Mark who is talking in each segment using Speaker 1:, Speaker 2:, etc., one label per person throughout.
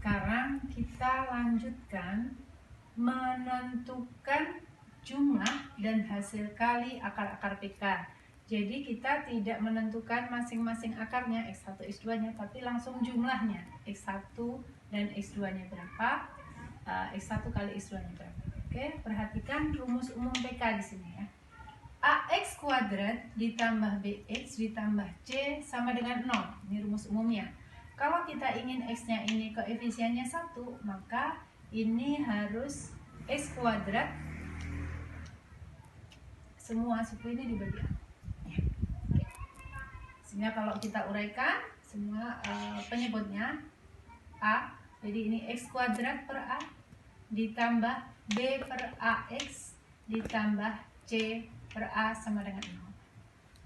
Speaker 1: sekarang kita lanjutkan menentukan jumlah dan hasil kali akar-akar PK. Jadi kita tidak menentukan masing-masing akarnya X1, X2-nya, tapi langsung jumlahnya X1 dan X2-nya berapa, X1 kali X2-nya berapa. Oke, perhatikan rumus umum PK di sini ya. AX kuadrat ditambah BX ditambah C sama dengan 0. Ini rumus umumnya. Kalau kita ingin X-nya ini koefisiennya 1, maka ini harus X kuadrat semua suku ini dibagi A. Sehingga kalau kita uraikan semua penyebutnya A, jadi ini X kuadrat per A ditambah B per AX ditambah C per A sama dengan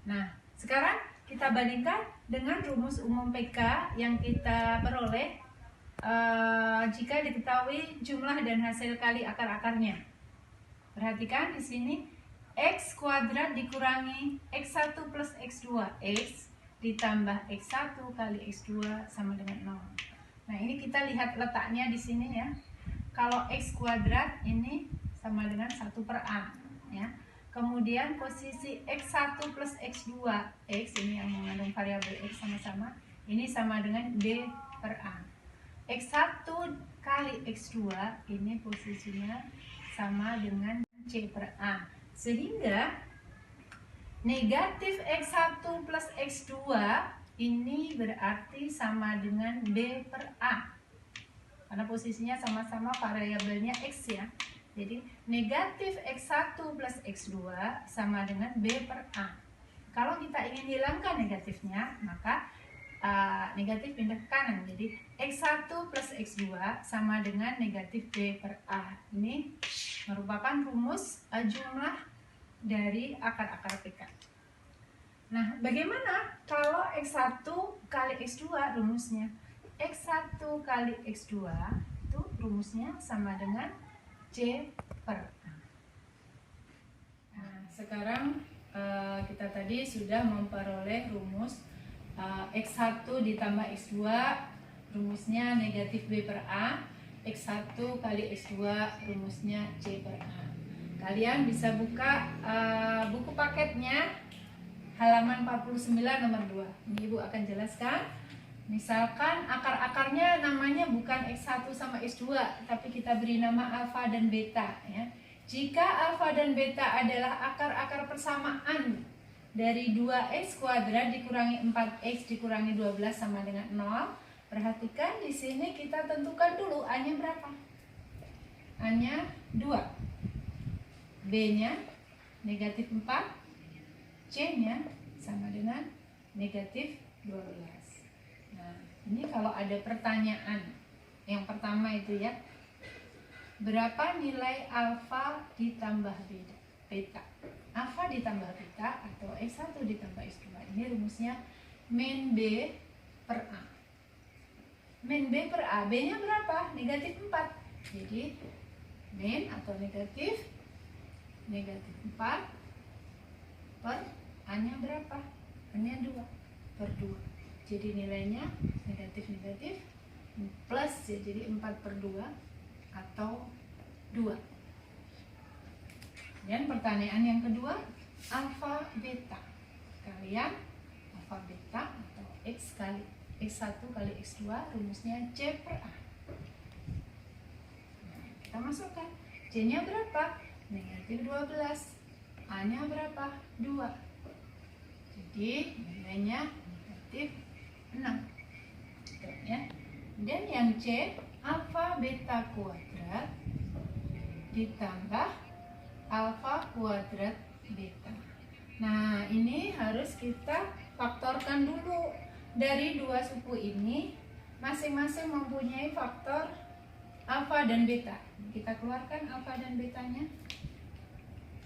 Speaker 1: 0. Nah, sekarang kita bandingkan dengan rumus umum PK yang kita peroleh jika diketahui jumlah dan hasil kali akar-akarnya. Perhatikan di sini X kuadrat dikurangi X1 plus X2, X ditambah X1 kali X2 sama dengan 0. Nah, ini kita lihat letaknya di sini ya. Kalau X kuadrat ini sama dengan 1 per A ya. Kemudian posisi X1 plus X2, X ini yang mengandung variabel X sama-sama, ini sama dengan B per A. X1 kali X2 ini posisinya sama dengan C per A. Sehingga negatif X1 plus X2 ini berarti sama dengan B per A. Karena posisinya sama-sama variabelnya X ya. Jadi negatif X1 plus X2 sama dengan B per A. Kalau kita ingin hilangkan negatifnya, maka negatif pindah ke kanan. Jadi X1 plus X2 sama dengan negatif B per A. Ini merupakan rumus jumlah dari akar-akar PK. Nah, bagaimana kalau X1 kali X2 rumusnya? X1 kali X2 itu rumusnya sama dengan C per A. Nah, sekarang kita tadi sudah memperoleh rumus X1 ditambah X2 rumusnya negatif B per A, X1 kali X2 rumusnya C per A. Kalian bisa buka buku paketnya halaman 49 nomor 2. Ini Ibu akan jelaskan. Misalkan akar-akarnya namanya bukan X1 sama X2, tapi kita beri nama alfa dan beta ya. Jika alfa dan beta adalah akar-akar persamaan dari 2x kuadrat dikurangi 4x dikurangi 12 sama dengan 0. Perhatikan di sini kita tentukan dulu A-nya berapa. A-nya 2. B-nya negatif 4. C-nya sama dengan negatif 12. Nah, ini kalau ada pertanyaan yang pertama itu ya, berapa nilai alfa ditambah beta? Alfa ditambah beta atau X1 ditambah X2, ini rumusnya min B per A. Min B per A, B-nya berapa? Negatif 4. Jadi min atau negatif 4 per A-nya berapa? A-nya 2 per 2. Jadi nilainya negatif plus ya, jadi 4 per 2 atau 2. Dan pertanyaan yang kedua, alfa beta. Kalian alfa beta atau X kali X1 kali X2 rumusnya C per A. Nah, kita masukkan. C-nya berapa? Negatif 12. A-nya berapa? 2. Jadi nilainya negatif 6 ya. Dan yang C, alfa beta kuadrat ditambah alfa kuadrat beta. Nah, ini harus kita faktorkan dulu. Dari dua suku ini masing-masing mempunyai faktor alfa dan beta. Kita keluarkan alfa dan betanya.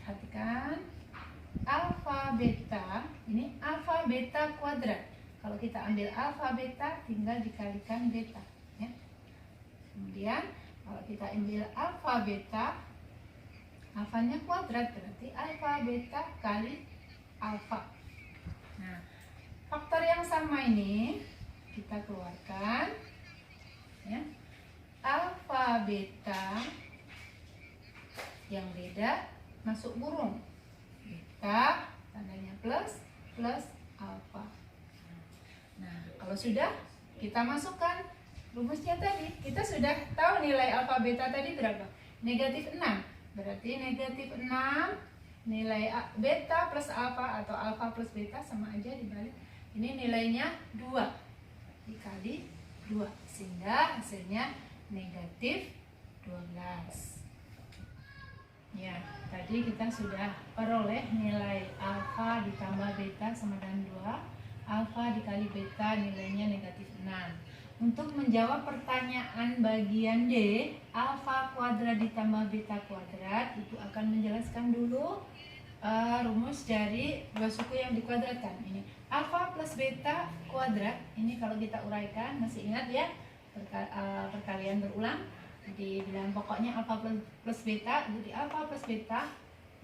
Speaker 1: Perhatikan alfa beta, ini alfa beta kuadrat. Kalau kita ambil alfa beta tinggal dikalikan beta ya. Kemudian kalau kita ambil alfa beta, alfanya kuadrat berarti alfa beta kali alfa. Nah, faktor yang sama ini kita keluarkan ya. alfa beta, yang beda masuk burung. Beta tandanya plus, plus alfa. Nah, kalau sudah, kita masukkan rumusnya tadi. Kita sudah tahu nilai alfa beta tadi berapa? Negatif 6. Berarti negatif 6 nilai beta plus alfa atau alfa plus beta sama aja dibalik. Ini nilainya 2 dikali 2, sehingga hasilnya negatif 12. Ya, tadi kita sudah peroleh nilai alfa ditambah beta sama dengan 2. Alfa dikali beta nilainya negatif 6. Untuk menjawab pertanyaan bagian D, alfa kuadrat ditambah beta kuadrat, itu akan menjelaskan dulu rumus dari dua suku yang dikuadratkan. Ini alfa plus beta kuadrat, ini kalau kita uraikan, masih ingat ya, perkalian berulang, di bilangan pokoknya alfa plus beta, jadi alfa plus beta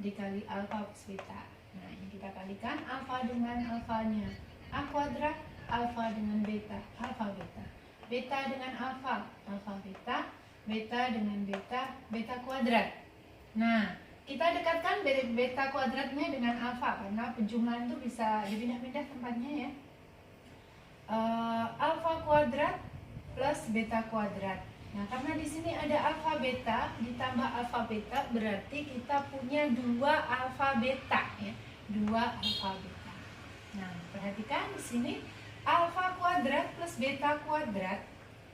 Speaker 1: dikali alfa plus beta. Nah, ini kita kalikan alfa dengan alfanya, a kuadrat, alfa dengan beta, alfa beta. Beta dengan alfa, alfa beta, beta dengan beta, beta kuadrat. Nah, kita dekatkan beta kuadratnya dengan alfa karena penjumlahan itu bisa dipindah-pindah tempatnya ya. Alfa kuadrat plus beta kuadrat. Nah, karena di sini ada alfa beta ditambah alfa beta, berarti kita punya 2 alfa beta ya, 2 alfa beta. Nah, perhatikan di sini alfa kuadrat plus beta kuadrat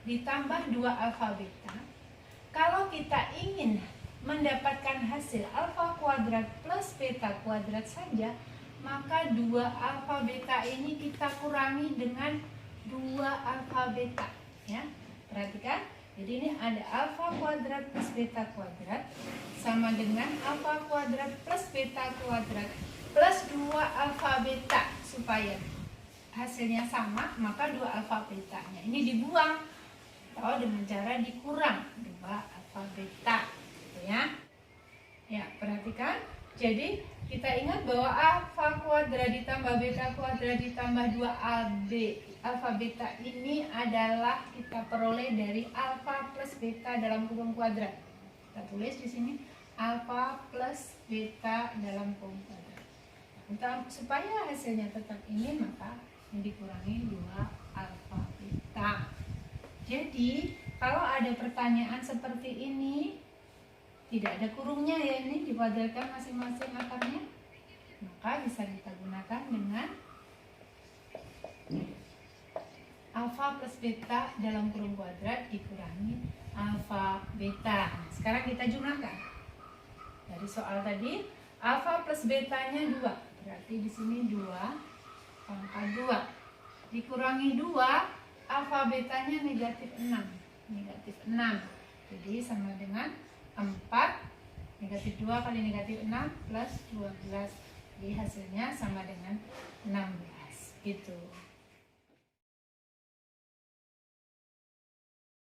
Speaker 1: ditambah 2 alfa beta. Kalau kita ingin mendapatkan hasil alfa kuadrat plus beta kuadrat saja, maka 2 alfa beta ini kita kurangi dengan 2 alfa beta ya. Perhatikan, jadi ini ada alfa kuadrat plus beta kuadrat sama dengan alfa kuadrat plus beta kuadrat plus 2 alfa beta. Supaya hasilnya sama, maka 2 alfa betanya ini dibuang atau dengan cara dikurang 2 alfa beta gitu ya. Ya, perhatikan. Jadi kita ingat bahwa alfa kuadrat ditambah beta kuadrat ditambah 2ab alfa beta ini adalah kita peroleh dari alfa plus beta dalam kurung kuadrat. Kita tulis di sini alfa plus beta dalam kurung kuadrat. Supaya hasilnya tetap ini, maka yang dikurangi 2 alfa beta. Jadi kalau ada pertanyaan seperti ini, tidak ada kurungnya ya, ini dikuadratkan masing-masing akarnya, maka bisa kita gunakan dengan alfa plus beta dalam kurung kuadrat dikurangi alfa beta. Nah, sekarang kita jumlahkan. Dari soal tadi alfa plus betanya 2. Berarti di sini 2 pangkat 2 dikurangi 2, alfa betanya negatif 6. Negatif 6. Jadi sama dengan 4, negatif 2 kali negatif 6 plus 12. Jadi hasilnya sama dengan 16. Gitu.